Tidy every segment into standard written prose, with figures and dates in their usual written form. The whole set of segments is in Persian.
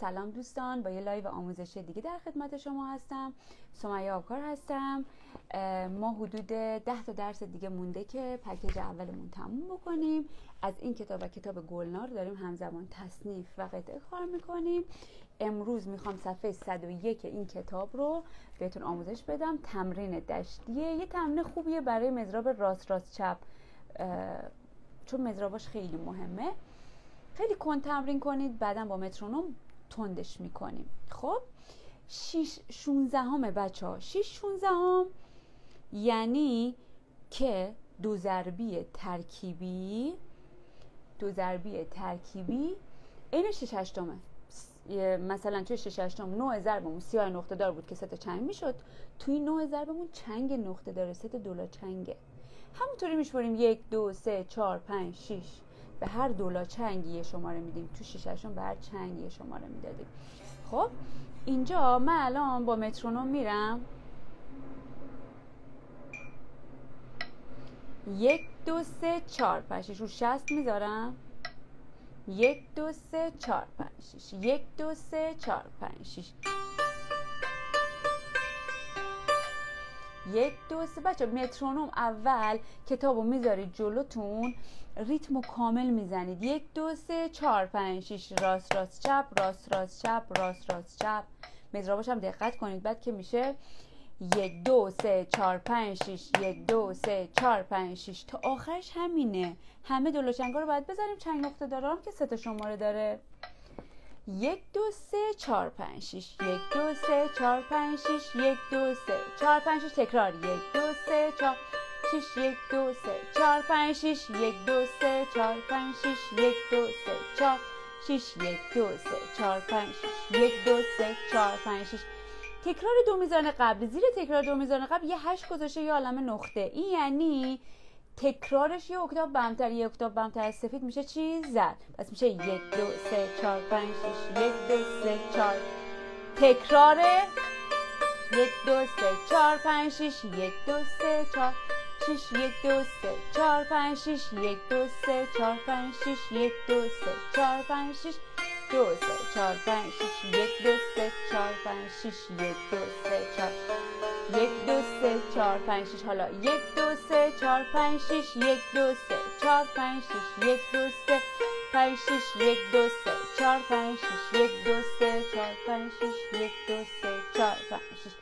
سلام دوستان، با یه لایو آموزشی دیگه در خدمت شما هستم. سمیه آبکار هستم. ما حدود 10 تا درس دیگه مونده که پکیج اولمون تموم بکنیم. از این کتاب و کتاب گلنار داریم همزمان تصنیف و قطعه کار میکنیم. امروز میخوام صفحه 101 این کتاب رو بهتون آموزش بدم. تمرین دشتیه، یه تمرین خوبیه برای مضراب راست راست چپ، چون مضراباش خیلی مهمه. خیلی کند تمرین کنید، بعدا با مترونوم تندش میکنیم. خب 6/16 بچه ها، 6/16 یعنی که دو ضربی ترکیبی این 6/8. مثلا توی 6/8 9 ضربمون سیاه نقطه دار بود که 3 تا چنگ میشد، توی 9 ضربمون چنگ نقطه داره 3 تا دولا چنگه. همونطوری میشوریم 1 2 3 4 5 6 به هر دولا چنگی یه شماره میدیم. تو 6/8 به هر چنگی یه شماره میدادیم. خب اینجا من الان با مترونوم میرم 1 2 3 4 5 6 رو 60 میذارم. 1 2 3 4 5 6 1 2 3 4 5 6 1 2 3. بچه مترونوم اول کتابو میذارید جلوتون، ریتمو کامل میزنید. 1 2 3 4 5 6 راست راست چپ، راست راست چپ، راست راست چپ. مضراباش هم دقت کنید بعد که میشه 1 2 3 4 5 6 1 2 3 4 5 6 تا آخرش همینه. همه دولوچنگا رو باید بذاریم، چنگ نقطه دارم که 3 تا شماره داره. 1 2 3 4 5 6 1 2 3 4 5 6 1 2 3 4 5 6 تکرار 1 2 3 4 6 1 2 3 4 5 6 1 2 3 4 5 6 1 2 3 4 6 1 2 3 4 5 6 1 2 3 4 5 6. تکرار دو میزان قبل، زیر تکرار دو میزان قبل یه 8 گذاشته یه عالمه نقطه. این یعنی تکرارش یه اکتاف بمتر، یه اکتاف بمتر از سفید میشه چی؟ زرد. پس میشه 1 2 3 4 5 6 1 2 3 4. تکرار 1 2 3 4 5 6 1 2 3 4 6 1 2 3 4 5 6 1 2 3 4 5 6 1 2 3 4 5 6 2 3 4 5 6 1 2 3 4 5 6 1 2 3 4 1 2 3 4 5 6. حالا 1 2 3 4 5 6 1 2 3 4 5 6 1 2 3 5 6 1 2 3 4 5 6 1 2 3 4 5 6 1 2 3 4 5 6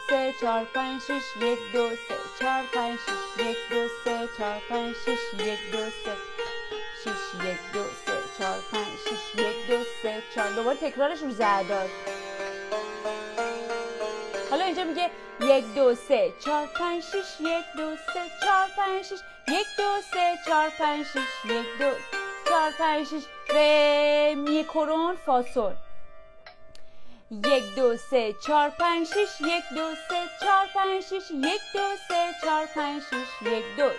3 4 5 6 1 2 3 4 5 6 1 2 3 4 5 6 1 2 3 6 1 2 3 4 5 6 1 2 3 4. دوباره تکرارش رو زرداد. حالا اینجا میگه 1 2 3 4 5 6 1 2 3 4 5 6 1 2 3 4 5 6 1 2 4 5 6 ر می کرون فا سل. 1 2 3 4 5 6 1 2 3 4 5 6 1 2 3 4 5 6 1 2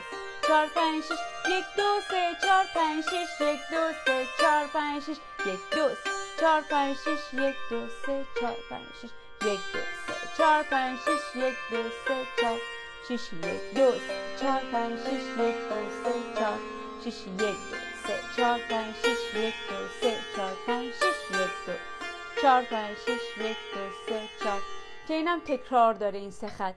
4 5 6 1 2 3 4 5 6 1 2 3 4 5 6 1 2 4 5 6 1 2 3 4 5 6 1 2 3 4 5 6 1 2 3 4 6 1 2 4 5 6 1 2 3 4 6 1 2 3 4 5 6 1 2 3 4 5 6 1 2 4 5 6 1 2 3 4 که اینم تکرار داره. این سه خط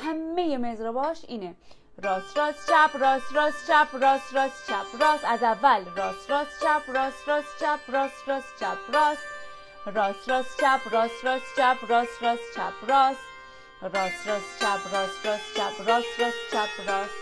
همه مضرباش اینه: راست راست چپ، راست راست چپ، راست راست چپ، راست. از اول راست راست چپ، راست راست چپ، راست راست چپ، راست. راست راست چپ، راست راست چپ، راست راست چپ، راست. راست راست چپ، راست راست چپ، راست راست چپ، راست.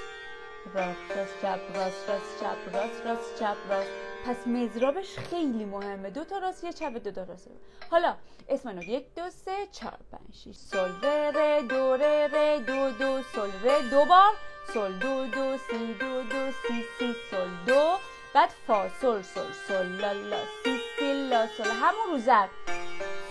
راست راست چپ، راست راست چپ، راست راست چپ، راست. پس مضرابش خیلی مهمه. 2 تا راست، یه چپ، 2 تا راست. حالا اسم نوت 1 2 3 4 5 6 سل ر دو ر دو دو سل ر. دو بار سل دو دو سی دو دو سی سی سل دو. بعد فا سل سل سل لا لا سی سی لا سل. همون رو زد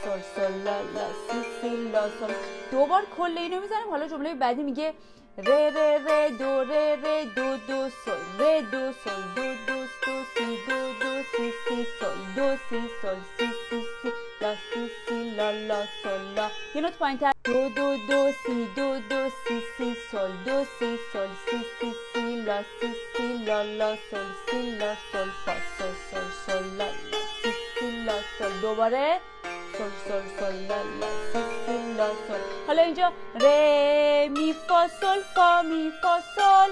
سل سل لا لا سی سی لا سل. 2 بار کل اینو میزنیم. حالا جمله بعدی میگه ر ر ر دو ر ر دو دو سل ر دو سل دو دو دو سی دو دو سی سی سل دو سی سل سی سی سی لا سی سی لا لا سل لا. یه نوت پایین‌تر. دو دو دو سی دو دو سی سی سل دو سی سل سی سی سی لا سی سی لا لا سل سی لا سل فا سل سل سل لا لا سی سی لا سل دوباره سل سل سل لا لا سی لا سل. حالا اینجا ره می فا سل فا می فا سل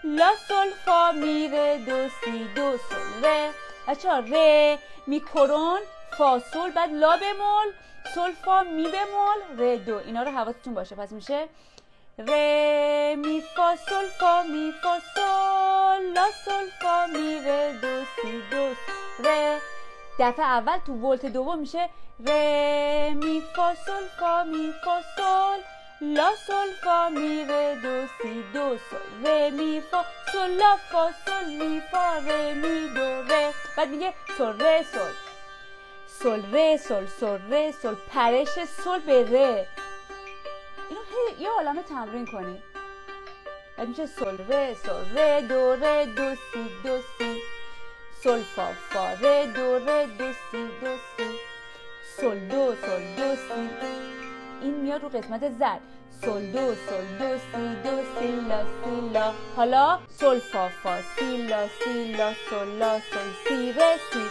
لا سل فا می ره دو سی دو سل ره. بچه‌ها ره می کرون فا سل بعد لا بمول سل فا می بمول ره دو. اینا رو حواستون باشه. پس میشه ره می فا سل فا می فا سل لا سل فا می ره دو سی دو سل ره. دفعه اول تو ولت دوم میشه ره می فا سل فا می فا سل لا سل فا می ره دو سی دو سل ره می فا سل لا فا سل می فا ره می دو ره. بعد میگه سل ره سل سل ره سل سل ره سل پرش سل به ره. اینو یه عالمه تمرین کنید. بعد میشه سل ره دو سی دو سی سل فا فا ره دو سی دو سی سل دو سی. این میاد رو قسمت زد سل دو سی لا سی لا. حالا سل فا فا سی لا سل سی ره سی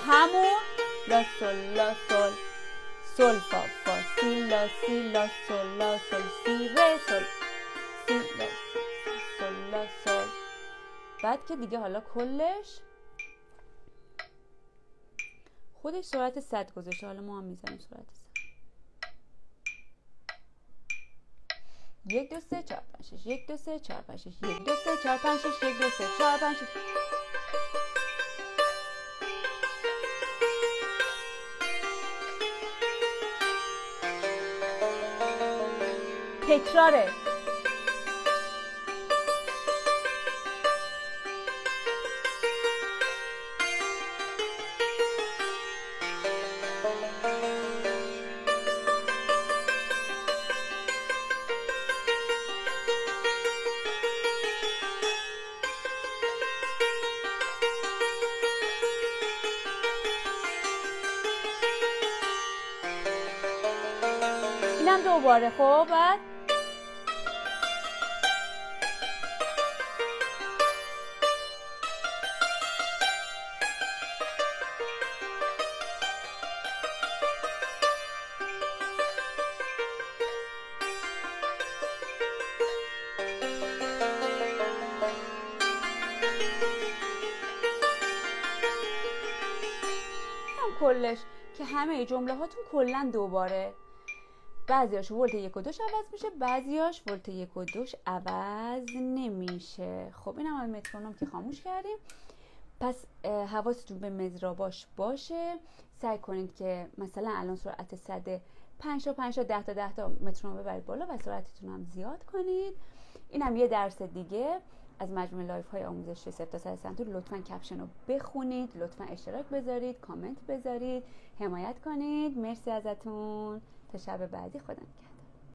همون لا سل سل فا فا سی لا سل سی ره سل سی لا سل. بعد که دیگه حالا کلش خودش سرعت 100 گذاشته. حالا ما هم میزنیم سرعت 100. 1 2 3 4 5 6 1 2 3 4 5 6 1 2 3 4 5 6 1 2 3 4 5 6. تکراره. اینم دوباره. خب بعد کلش که همه جمله هاتون کلا دوباره. بعضیاش ولت 1 و 2 عوض میشه، بعضیاش ولت 1 و 2 عوض نمیشه. خب اینم از مترونوم که خاموش کردیم. پس حواستون به مضراباش باشه. سعی کنید که مثلا الان سرعت 100 5 تا 5 تا 10 تا 10 تا مترونوم ببرید بالا و سرعتتون هم زیاد کنید. اینم یه درس دیگه از مجموعه لایف های آموزش 0 تا 100 سنتور. لطفاً کپشن رو بخونید، لطفاً اشتراک بذارید، کامنت بذارید، حمایت کنید. مرسی ازتون. تا شب بعدی. خدا نگهدار.